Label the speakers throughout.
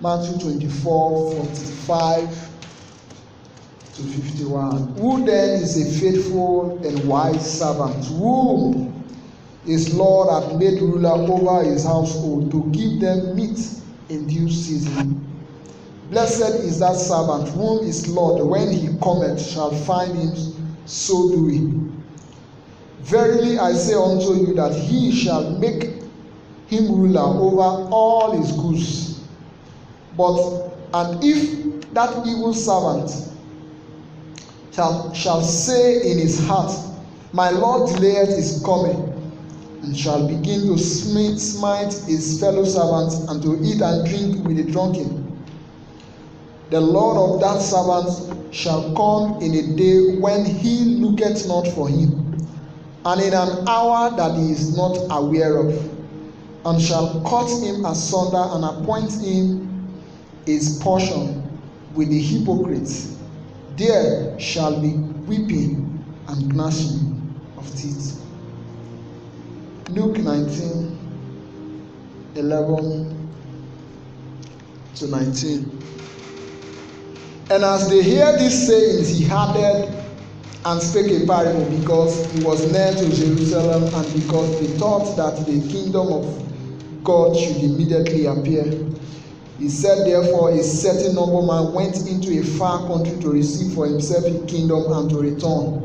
Speaker 1: Matthew 24:45 to 51. Who then is a faithful and wise servant, whom his Lord hath made ruler over his household, to give them meat in due season? Blessed is that servant whom his Lord, when he cometh, shall find him so doing. Verily I say unto you, that he shall make him ruler over all his goods. And if that evil servant shall say in his heart, my Lord delayeth his coming, and shall begin to smite his fellow servants, and to eat and drink with the drunken, the Lord of that servant shall come in a day when he looketh not for him, and in an hour that he is not aware of, and shall cut him asunder, and appoint him his portion with the hypocrites. There shall be weeping and gnashing of teeth. Luke 19:11-19. And as they heard these sayings, he added and spake a parable, because he was near to Jerusalem, and because they thought that the kingdom of God should immediately appear. He said, therefore, a certain nobleman went into a far country to receive for himself a kingdom, and to return.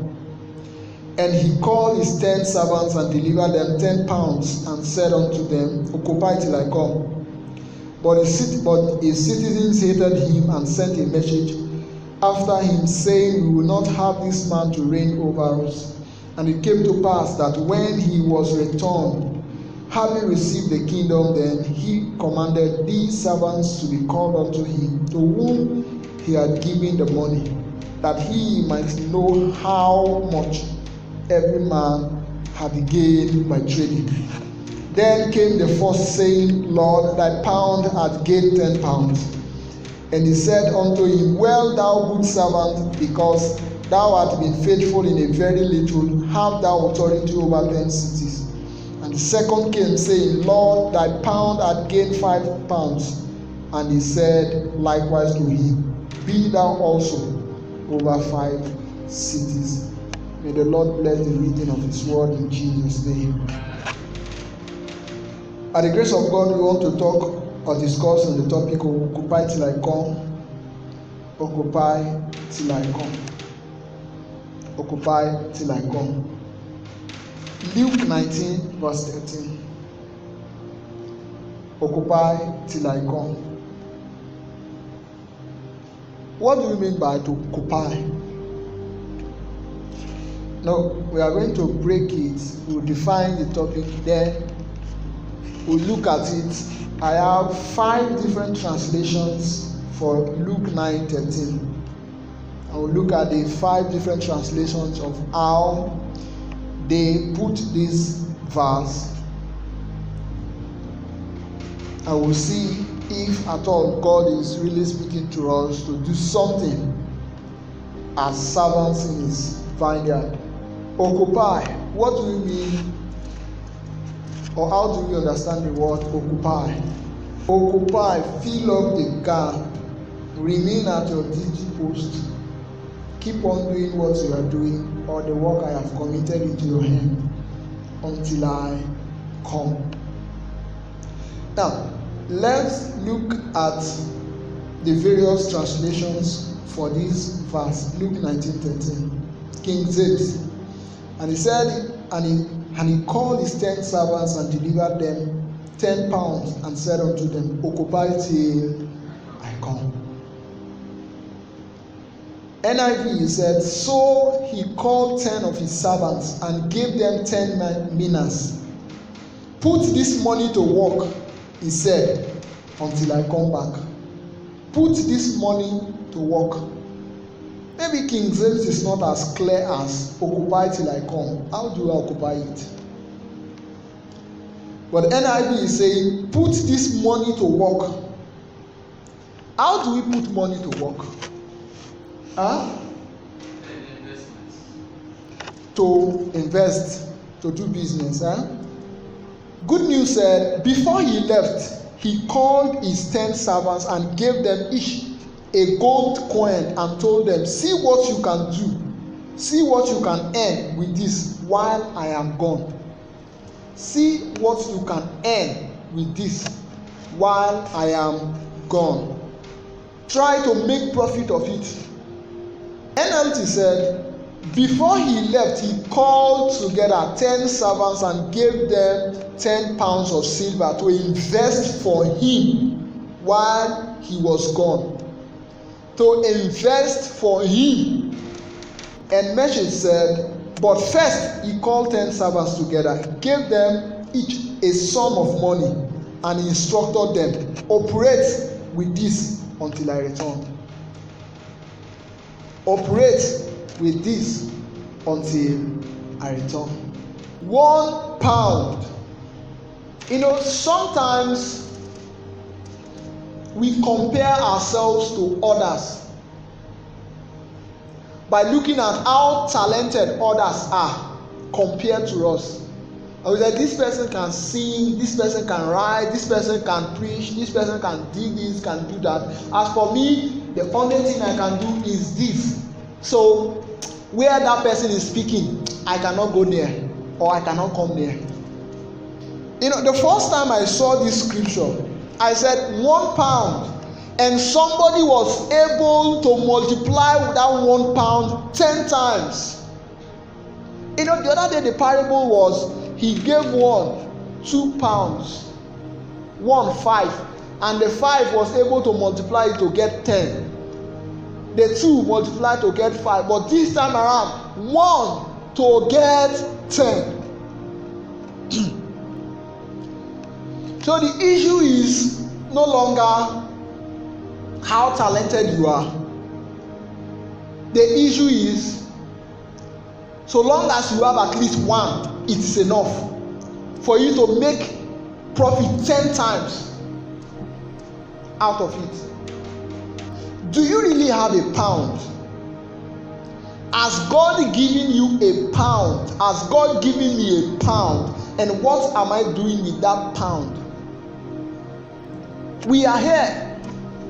Speaker 1: And he called his 10 servants, and delivered them 10 pounds, and said unto them, occupy till I come. But his citizens hated him, and sent a message after him, saying, we will not have this man to reign over us. And it came to pass that when he was returned, having received the kingdom, then he commanded these servants to be called unto him, to whom he had given the money, that he might know how much every man had gained by trading. Then came the first, saying, Lord, thy pound hath gained 10 pounds. And he said unto him, well, thou good servant, because thou art been faithful in a very little, have thou authority over 10 cities. And the second came, saying, Lord, thy pound hath gained 5 pounds. And he said likewise to him, be thou also over 5 cities. May the Lord bless the reading of his word in Jesus' name. By the grace of God, we want to talk or discuss on the topic of occupy till I come. Occupy till I come. Occupy till I come. Luke 19:13. Occupy till I come. What do we mean by to occupy? No, we are going to break it. We'll define the topic, then we'll look at it. I have 5 different translations for Luke 9:13. I will look at the 5 different translations of how they put this verse. I will see if at all God is really speaking to us to do something as servants in his vineyard. Occupy. What do we mean, or how do we understand the word occupy? Occupy, fill up the gap, remain at your duty post, keep on doing what you are doing, or the work I have committed into your hand, until I come. Now, let's look at the various translations for this verse, Luke 19:13, King James. And he said, and he called his 10 servants, and delivered them 10 pounds, and said unto them, occupy till I come. NIV said, so he called 10 of his servants, and gave them 10 minas. Put this money to work, he said, until I come back. Put this money to work. Maybe King James is not as clear as occupy till I come. How do I occupy it? But NIV is saying, put this money to work. How do we put money to work? To invest, to do business. Good news said, before he left, he called his 10 servants and gave them each a gold coin and told them, see what you can do. See what you can earn with this while I am gone. See what you can earn with this while I am gone. Try to make profit of it. NLT said, before he left, he called together 10 servants and gave them 10 pounds of silver to invest for him while he was gone. To invest for him. And Meshach said, but first he called 10 servants together, gave them each a sum of money, and instructed them, operate with this until I return. Operate with this until I return. 1 pound. Sometimes we compare ourselves to others by looking at how talented others are compared to us. I was like, this person can sing, this person can write, this person can preach, this person can do this, can do that. As for me, the only thing I can do is this. So where that person is speaking, I cannot go near, or I cannot come near. The first time I saw this scripture, I said 1 pound, and somebody was able to multiply that 1 pound 10 times. The other day the parable was, he gave 1 2 pounds, 1 5, and the 5 was able to multiply it to get 10. The 2 multiplied to get 5, but this time around 1 to get 10. So the issue is no longer how talented you are. The issue is, so long as you have at least 1, it is enough for you to make profit 10 times out of it. Do you really have a pound? Has God given you a pound? Has God given me a pound? And what am I doing with that pound? We are here,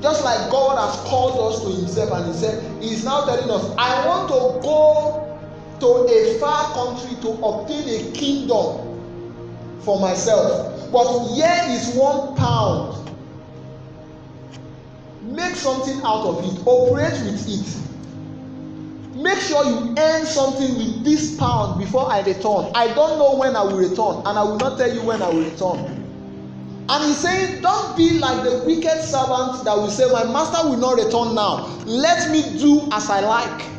Speaker 1: just like God has called us to himself, and he said, he is now telling us, I want to go to a far country to obtain a kingdom for myself. But here is 1 pound. Make something out of it. Operate with it. Make sure you earn something with this pound before I return. I don't know when I will return, and I will not tell you when I will return. And he's saying, don't be like the wicked servant that will say, my master will not return now. Let me do as I like.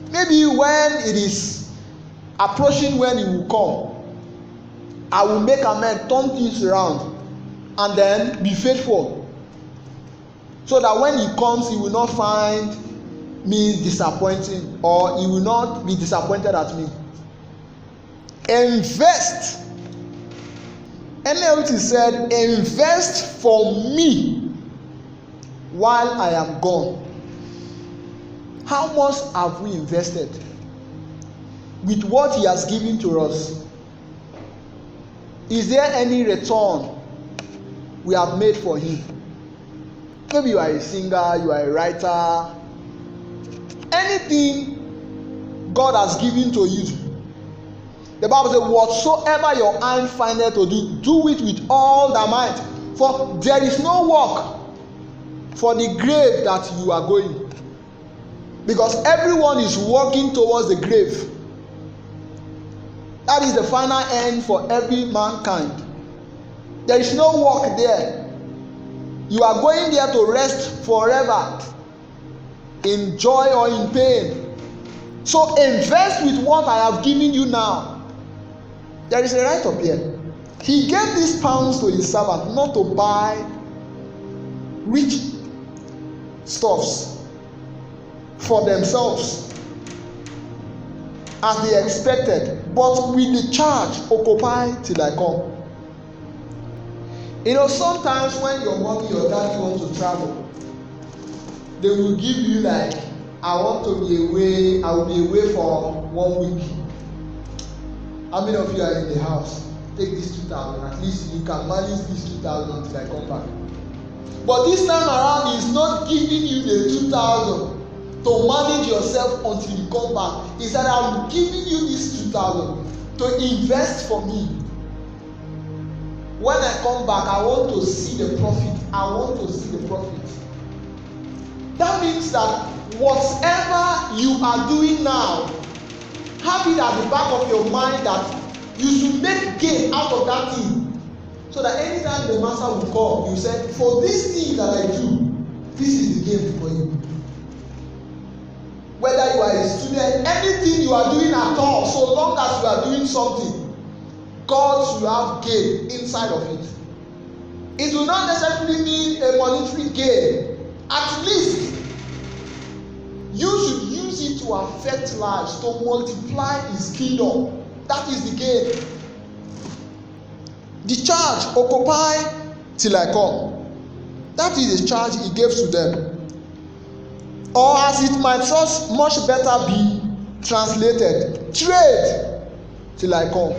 Speaker 1: Maybe when it is approaching when he will come, I will make amends, turn things around, and then be faithful. So that when he comes, he will not find me disappointing, or he will not be disappointed at me. Invest. NLT said, invest for me while I am gone. How much have we invested with what he has given to us? Is there any return we have made for him? Maybe you are a singer, you are a writer. Anything God has given to you. The Bible says, whatsoever your hand findeth to do, do it with all thy might. For there is no work for the grave that you are going. Because everyone is working towards the grave. That is the final end for every mankind. There is no work there. You are going there to rest forever, in joy or in pain. So invest with what I have given you now. There is a right up here. He gave these pounds to his servant not to buy rich stuffs for themselves as they expected, but with the charge, occupy till I come. Sometimes when your mommy or daddy want to travel, they will give you like, I want to be away, I will be away for 1 week. How many of you are in the house? take this 2,000, at least you can manage this 2,000 until I come back. But this time around, he's not giving you the 2,000 to manage yourself until you come back. He said, I'm giving you this 2,000 to invest for me. When I come back, I want to see the profit. I want to see the profit. That means that whatever you are doing now, have it at the back of your mind that you should make gain out of that thing. So that anytime the master will come, you say, for this thing that I do, this is the gain for you. Whether you are a student, anything you are doing at all, so long as you are doing something, God should have gain inside of it. It will not necessarily mean a monetary gain. At least, you should use it to affect lives, to multiply His kingdom. That is the gain. The charge, occupy till I come. That is the charge He gave to them. Or as it might much better be translated, trade till I come.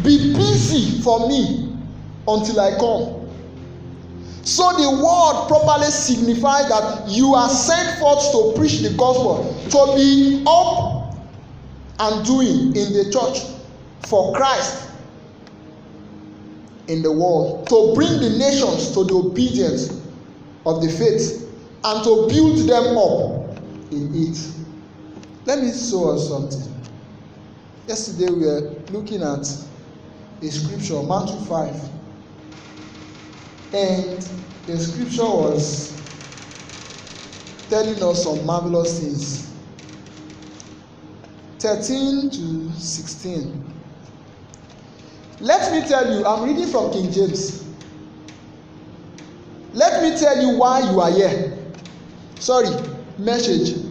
Speaker 1: Be busy for me until I come. So the word properly signifies that you are sent forth to preach the gospel, to be up and doing in the church for Christ in the world, to bring the nations to the obedience of the faith and to build them up in it. Let me show us something. Yesterday we were looking at a scripture, Matthew 5, and the scripture was telling us some marvelous things. 13 to 16. Let me tell you, I'm reading from King James. Let me tell you why you are here. Sorry, message.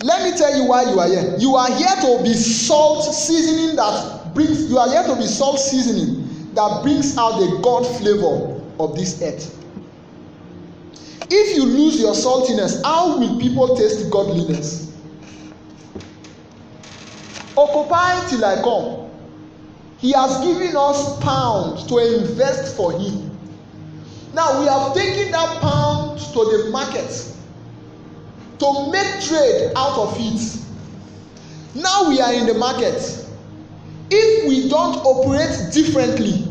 Speaker 1: Let me tell you why you are here. You are here to be salt seasoning that brings, you are here to be salt seasoning that brings out the God flavor of this earth. If you lose your saltiness, how will people taste godliness? Occupy till I come. He has given us pounds to invest for Him. Now we have taken that pound to the market to make trade out of it. Now we are in the market. If we don't operate differently,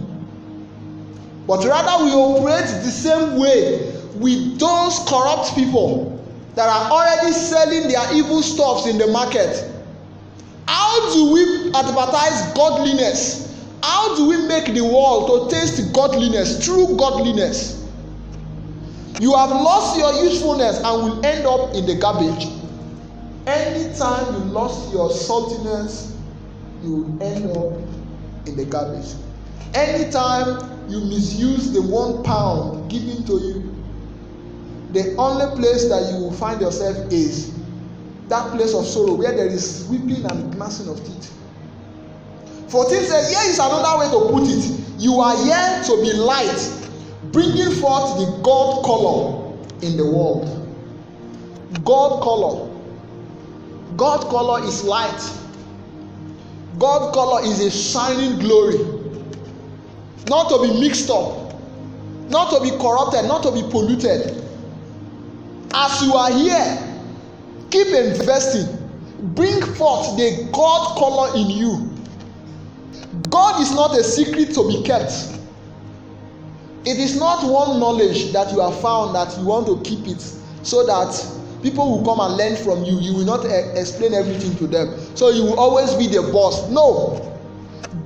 Speaker 1: but rather we operate the same way with those corrupt people that are already selling their evil stuffs in the market, how do we advertise godliness? How do we make the world to taste godliness, true godliness? You have lost your usefulness and will end up in the garbage. Anytime you lost your saltiness, you will end up in the garbage. Anytime you misuse the £1 given to you, the only place that you will find yourself is that place of sorrow where there is weeping and gnashing of teeth. 14 says, here is another way to put it. You are here to be light, bringing forth the God color in the world. God color. God color is light. God color is a shining glory. Not to be mixed up, not to be corrupted, not to be polluted. As you are here, keep investing. Bring forth the God color in you. God is not a secret to be kept. It is not one knowledge that you have found that you want to keep it so that people will come and learn from you. You will not explain everything to them, so you will always be the boss. No.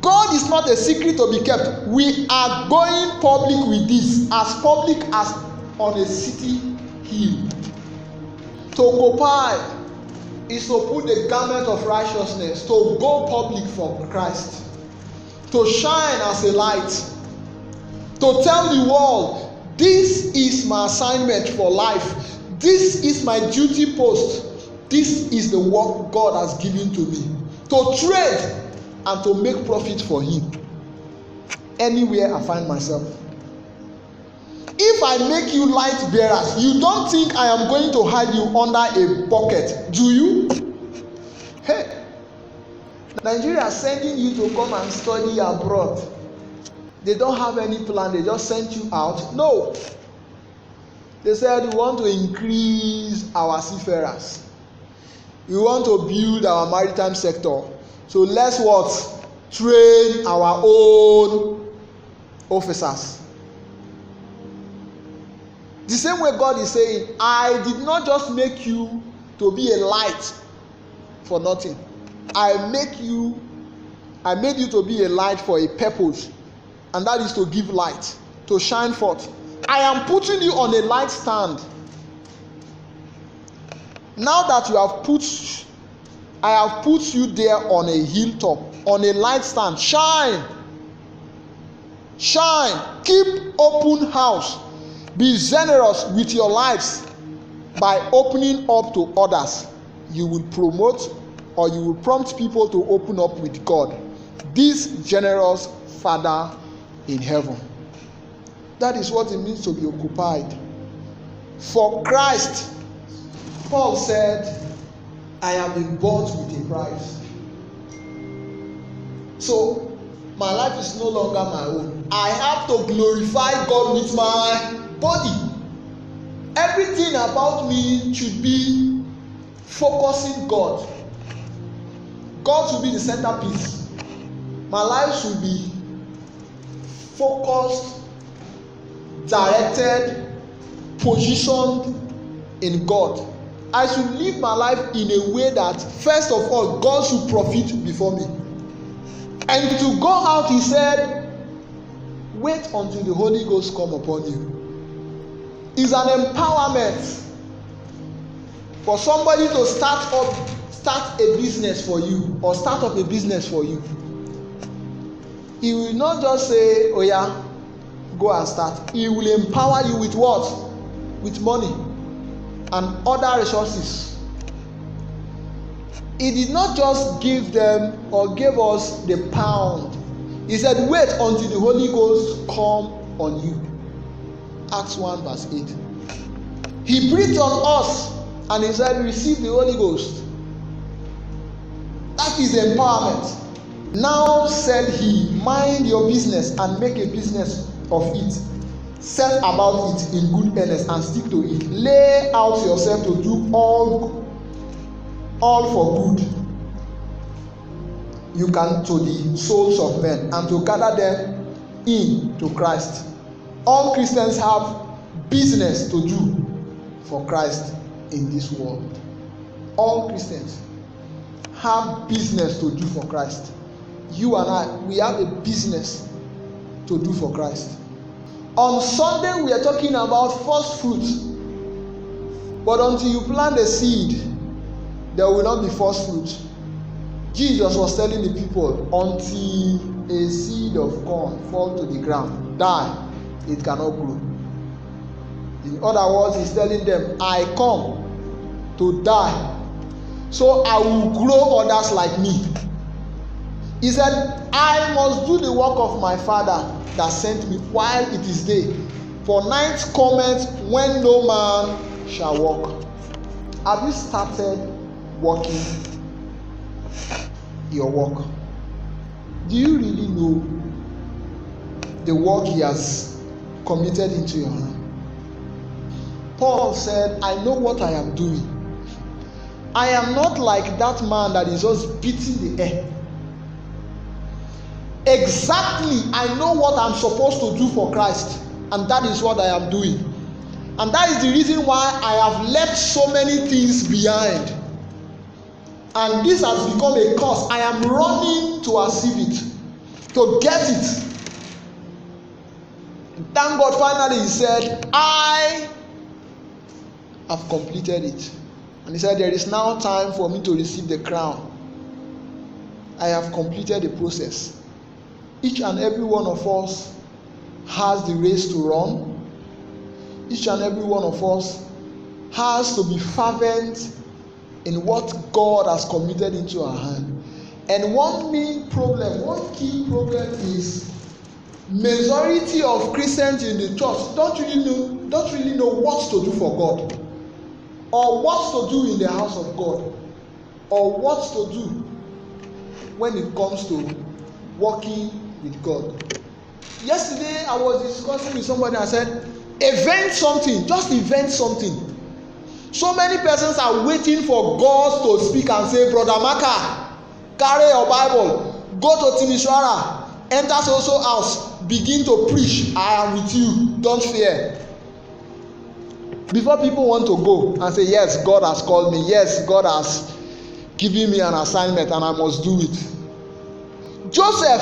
Speaker 1: God is not a secret to be kept. We are going public with this, as public as on a city hill. To occupy is to put the garment of righteousness, to go public for Christ, to shine as a light, to tell the world, this is my assignment for life, this is my duty post, this is the work God has given to me, to trade and to make profit for Him anywhere I find myself. If I make you light bearers, you don't think I am going to hide you under a bucket, do you? Hey, Nigeria sending you to come and study abroad. They don't have any plan, they just sent you out. No. They said, we want to increase our seafarers. We want to build our maritime sector. So let's what? Train our own officers. The same way God is saying, I did not just make you to be a light for nothing. I made you to be a light for a purpose, and that is to give light, to shine forth. I am putting you on a light stand. Now that I have put you there on a hilltop, on a light stand. Shine. Shine. Keep open house. Be generous with your lives by opening up to others. You will promote or you will prompt people to open up with God, this generous Father in heaven. That is what it means to be occupied. For Christ, Paul said, I have been bought with a price. So, my life is no longer my own. I have to glorify God with my body. Everything about me should be focusing God. God should be the centerpiece. My life should be focused, directed, positioned in God. I should live my life in a way that, first of all, God should profit before me. And to go out, he said, wait until the Holy Ghost come upon you. It's an empowerment for somebody to start a business for you, or start up a business for you. He will not just say, oh yeah, go and start. He will empower you with what? With money and other resources. He did not just give them or give us the pound. He said, wait until the Holy Ghost come on you. Acts 1 verse 8. He breathed on us and he said, receive the Holy Ghost. That is empowerment. Now said he, mind your business and make a business of it. Set about it in good earnest and stick to it. Lay out yourself to do all for good you can to the souls of men, and to gather them into Christ. All Christians have business to do for Christ in this world. All Christians have business to do for Christ. You and I, we have a business to do for Christ. On Sunday, we are talking about first fruits. But until you plant a seed, there will not be first fruit. Jesus was telling the people, until a seed of corn fall to the ground, die, it cannot grow. In other words, he's telling them, I come to die, so I will grow others like me. He said, I must do the work of my Father that sent me while it is day. For night cometh when no man shall walk. Have you started working your work? Do you really know the work he has committed into your hand? Paul said, I know what I am doing. I am not like that man that is just beating the air. Exactly, I know what I'm supposed to do for Christ, and that is what I am doing. And that is the reason why I have left so many things behind. And this has become a cause. I am running to achieve it, to get it. And thank God, finally he said, I have completed it. And he said, there is now time for me to receive the crown. I have completed the process. Each and every one of us has the race to run. Each and every one of us has to be fervent in what God has committed into our hand. And one main problem, one key problem is majority of Christians in the church don't really know what to do for God, or what to do in the house of God, or what to do when it comes to working with God. Yesterday I was discussing with somebody and I said, invent something, just invent something. So many persons are waiting for God to speak and say, Brother Maka, carry your Bible, go to Timisoara, enter so house, begin to preach. I am with you, don't fear. Before people want to go and say, yes, God has called me, yes, God has given me an assignment and I must do it. Joseph,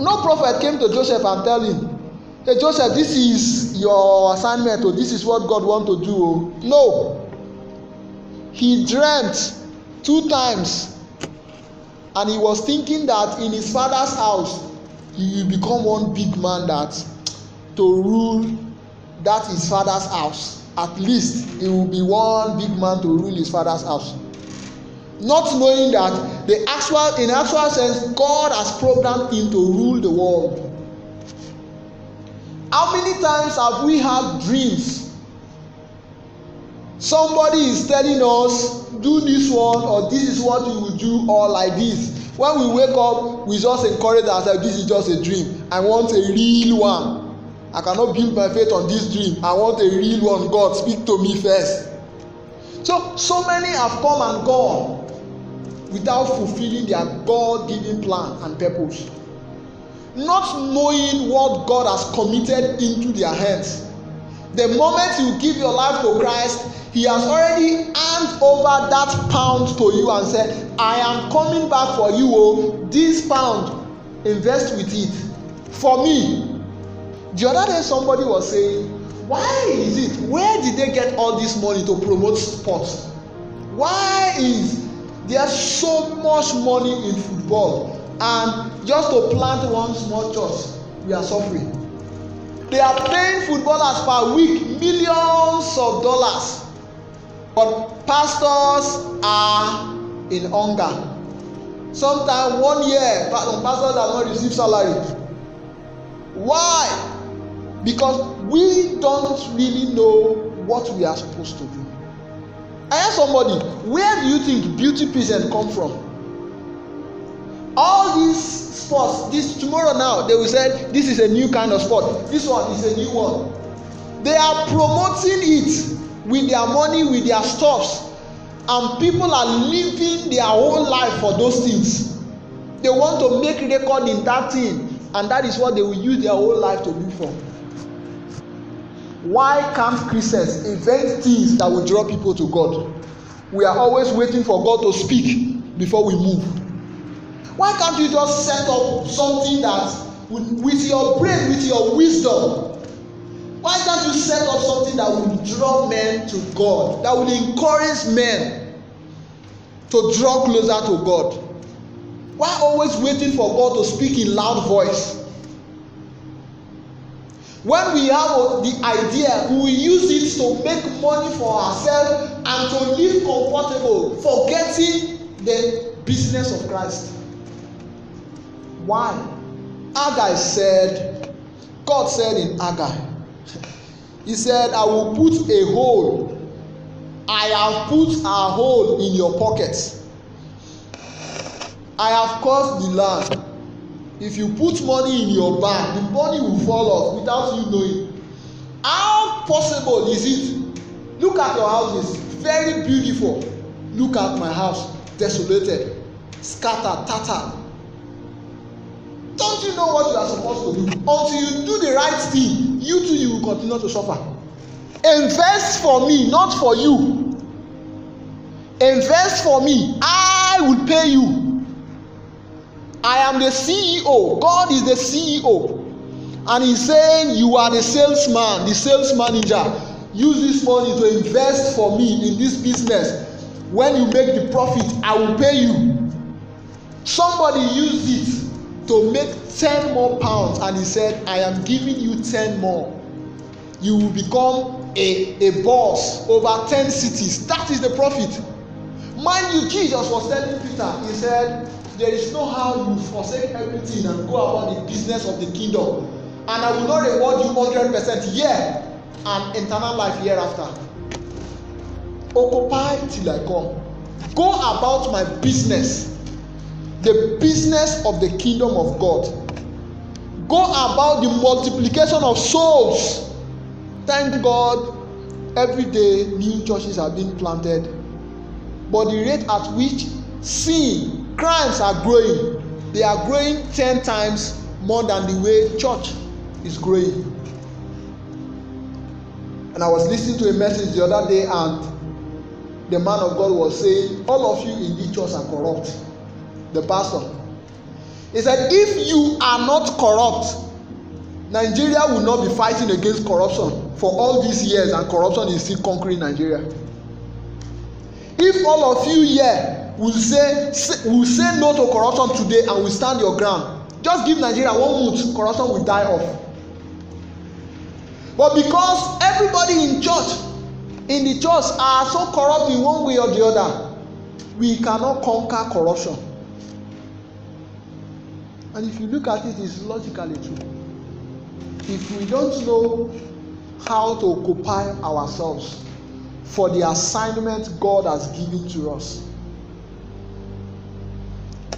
Speaker 1: no prophet came to Joseph and tell him, hey Joseph, this is your assignment, or this is what God wants to do. No. He dreamt 2 times and he was thinking that in his father's house he will become one big man that to rule that his father's house. At least he will be one big man to rule his father's house. Not knowing that in actual sense, God has programmed him to rule the world. How many times have we had dreams? Somebody is telling us, do this one, or this is what you will do, or like this. When we wake up, we just encourage ourselves, this is just a dream. I want a real one. I cannot build my faith on this dream. I want a real one. God, speak to me first. So many have come and gone without fulfilling their God-given plan and purpose. Not knowing what God has committed into their hands. The moment you give your life to Christ, He has already handed over that pound to you and said, I am coming back for you. Oh, this pound, invest with it. For me. The other day somebody was saying, why is it? Where did they get all this money to promote sports? Why is there so much money in football? And just to plant one small church, we are suffering. They are paying footballers per week millions of dollars, but pastors are in hunger. Sometimes 1 year, pastors have not received salary. Why? Because we don't really know what we are supposed to do. I asked somebody, where do you think beauty pageant come from? All these sports, tomorrow now, they will say, this is a new kind of sport. This one is a new one. They are promoting it with their money, with their stuffs. And people are living their whole life for those things. They want to make record in that thing. And that is what they will use their whole life to do for. Why can't Christians invent things that will draw people to God? We are always waiting for God to speak before we move. Why can't you just set up something that with your brain, with your wisdom? Why can't you set up something that will draw men to God, that will encourage men to draw closer to God? Why always waiting for God to speak in loud voice? When we have the idea, we will use it to make money for ourselves and to live comfortable, forgetting the business of Christ. Why? Haggai said, God said in Haggai, He said, I will put a hole. I have put a hole in your pockets. I have caused the land. If you put money in your bag, the money will fall off without you knowing. How possible is it? Look at your houses, very beautiful. Look at my house, desolated, scattered, tattered. Don't you know what you are supposed to do? Until you do the right thing, you too, you will continue to suffer. Invest for me, not for you. Invest for me, I will pay you. I am the CEO. God is the CEO. And He's saying, you are the salesman, the sales manager. Use this money to invest for me in this business. When you make the profit, I will pay you. Somebody used it to make 10 more pounds, and he said, I am giving you 10 more. You will become a boss over 10 cities. That is the profit. Mind you, Jesus was telling Peter, He said, there is no how you forsake everything and go about the business of the kingdom, and I will not reward you 100% here and eternal life hereafter. Occupy till I come. Go about my business. the business of the kingdom of God. Go about the multiplication of souls. Thank God, every day new churches are being planted. But the rate at which sin, crimes are growing, they are growing 10 times more than the way church is growing. And I was listening to a message the other day, and the man of God was saying, all of you in this church are corrupt. The pastor. He said, if you are not corrupt, Nigeria will not be fighting against corruption for all these years, and corruption is still conquering Nigeria. If all of you here will say no to corruption today and will stand your ground, just give Nigeria 1 month, corruption will die off. But because everybody in the church are so corrupt in one way or the other, we cannot conquer corruption. And if you look at it, it's logically true. If we don't know how to occupy ourselves for the assignment God has given to us,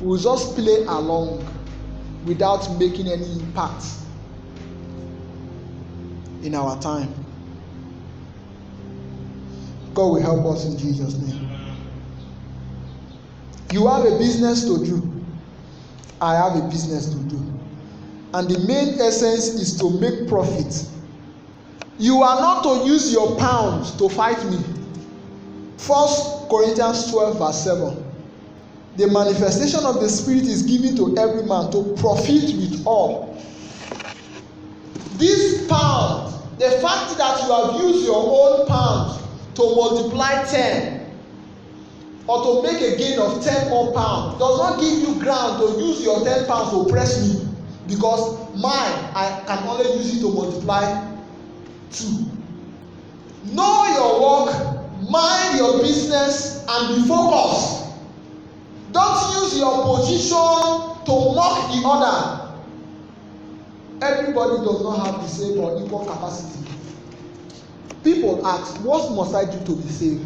Speaker 1: we'll just play along without making any impact in our time. God will help us in Jesus' name. You have a business to do. I have a business to do. And the main essence is to make profit. You are not to use your pounds to fight me. 1 Corinthians 12 verse 7. The manifestation of the Spirit is given to every man to profit with all. This pound, the fact that you have used your own pound to multiply 10 or to make a gain of 10 more pounds does not give you ground to use your 10 pounds to oppress me, because mine, I can only use it to multiply 2. Know your work, mind your business, and be focused. Don't use your position to mock the other. Everybody does not have the same or equal capacity. People ask, what must I do to be saved?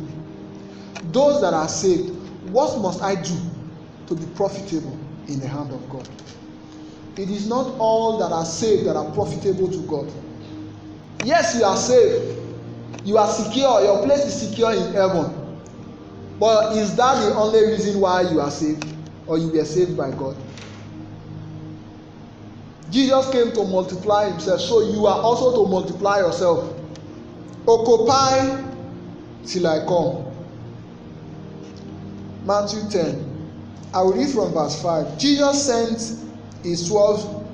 Speaker 1: Those that are saved, what must I do to be profitable in the hand of God? It is not all that are saved that are profitable to God. Yes, you are saved. You are secure. Your place is secure in heaven. But is that the only reason why you are saved, or you were saved by God? Jesus came to multiply himself, so you are also to multiply yourself. Occupy till I come. Matthew 10. I will read from verse 5. Jesus sent his 12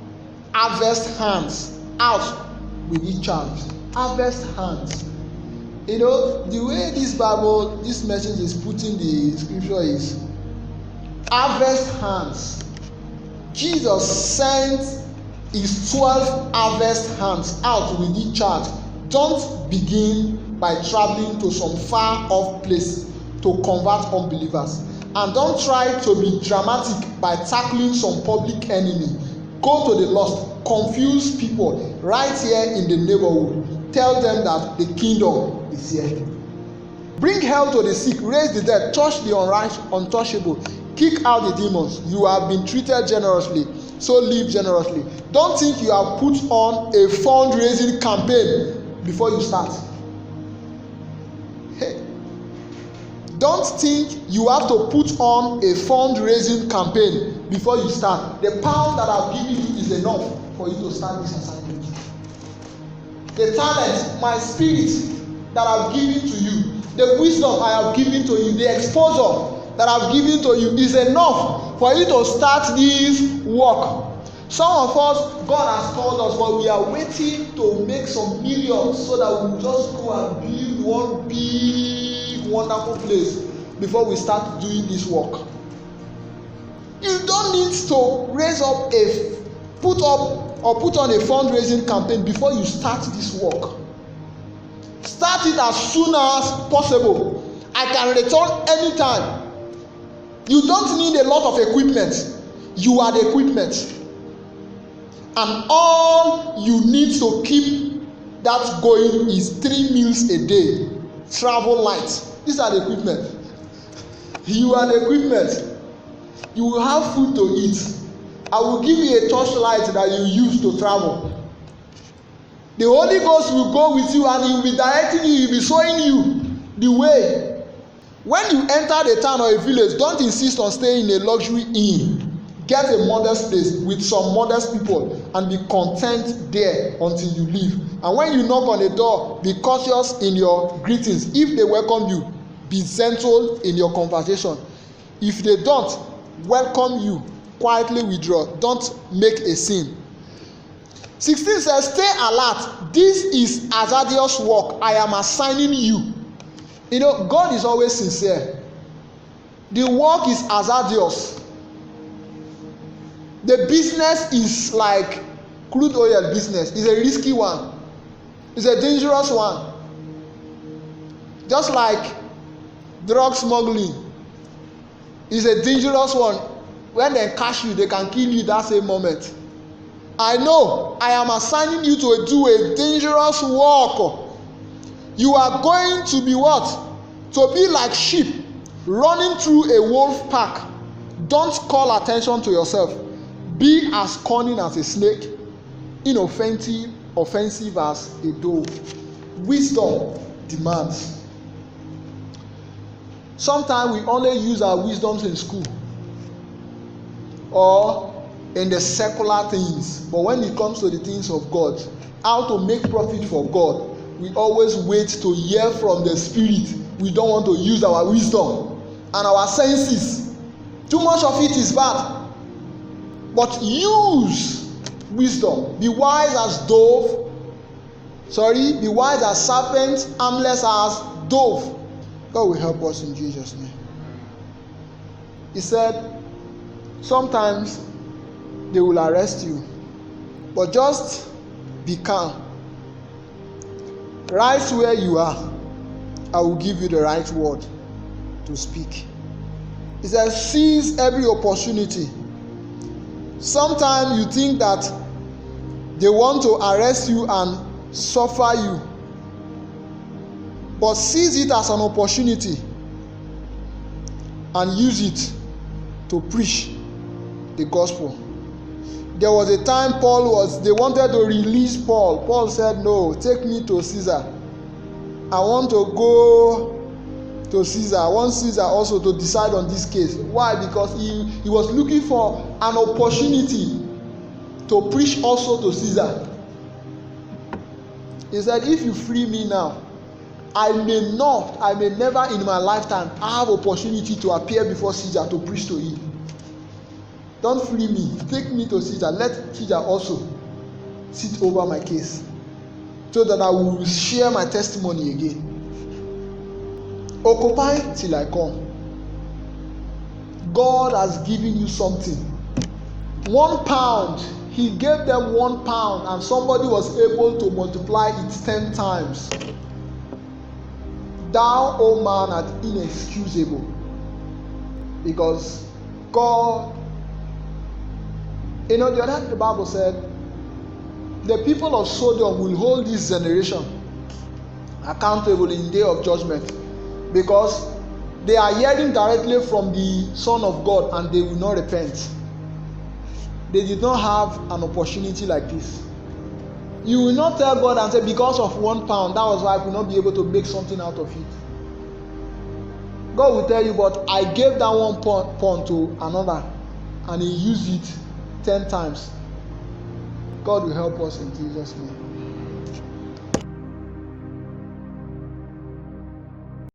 Speaker 1: harvest hands out with each charge. Harvest hands. You know, the way this message is putting the scripture is harvest hands. Jesus sent his 12 harvest hands out with each charge. Don't begin by traveling to some far off place to convert unbelievers, and don't try to be dramatic by tackling some public enemy. Go to the lost, confuse people right here in the neighborhood. Tell them that the kingdom is here. Bring health to the sick, raise the dead, touch the untouchable, kick out the demons. You have been treated generously, so live generously. Don't think you have put on a fundraising campaign before you start. Hey, don't think you have to put on a fundraising campaign before you start. The pound that I've given you is enough for you to start this assignment. The talent, my spirit that I've given to you, the wisdom I have given to you, the exposure that I've given to you is enough for you to start this work. Some of us, God has called us, but we are waiting to make some millions so that we just go and build one big, wonderful place before we start doing this work. You don't need to put on a fundraising campaign before you start this work. Start it as soon as possible. I can return anytime. You don't need a lot of equipment. You are the equipment. And all you need to keep that going is 3 meals a day. Travel light. These are the equipment. You are the equipment. you will have food to eat. I will give you a torchlight that you use to travel. The Holy Ghost will go with you and he will be directing you, he will be showing you the way. When you enter the town or a village, don't insist on staying in a luxury inn. Get a modest place with some modest people and be content there until you leave. And when you knock on the door, be cautious in your greetings. If they welcome you, be gentle in your conversation. If they don't welcome you, quietly withdraw. Don't make a scene. 16 says, stay alert. This is hazardous work I am assigning you. You know, God is always sincere. The work is hazardous. The business is like crude oil business. It's a risky one. It's a dangerous one. Just like drug smuggling. It's a dangerous one. When they catch you, they can kill you that same moment. I know I am assigning you to do a dangerous work. You are going to be what? To be like sheep running through a wolf pack. Don't call attention to yourself. Be as cunning as a snake, inoffensive as a dove. Wisdom demands. Sometimes we only use our wisdoms in school or in the secular things, but when it comes to the things of God, how to make profit for God, we always wait to hear from the Spirit. We don't want to use our wisdom and our senses. Too much of it is bad. But use wisdom. Be wise as dove. Be wise as serpent, harmless as dove. God will help us in Jesus' name. He said, sometimes they will arrest you, but just be calm. Right where you are, I will give you the right word to speak. He says, seize every opportunity. Sometimes you think that they want to arrest you and suffer you, but seize it as an opportunity and use it to preach the gospel. There was a time they wanted to release Paul. Paul said, no, take me to Caesar. I want to go to Caesar. I want Caesar also to decide on this case. Why? Because he was looking for an opportunity to preach also to Caesar. He said, if you free me now, I may never in my lifetime have opportunity to appear before Caesar to preach to him. Don't free me. Take me to Caesar. Let Caesar also sit over my case so that I will share my testimony again. Occupy till I come. God has given you something. £1. He gave them £1 and somebody was able to multiply it 10 times. Thou, O man, art inexcusable. Because God, the other thing the Bible said, the people of Sodom will hold this generation accountable in the day of judgment, because they are hearing directly from the Son of God and they will not repent. They did not have an opportunity like this. You will not tell God and say, because of £1, that was why I could not be able to make something out of it. God will tell you, but I gave that £1 to another and he used it 10 times. God will help us in Jesus' name.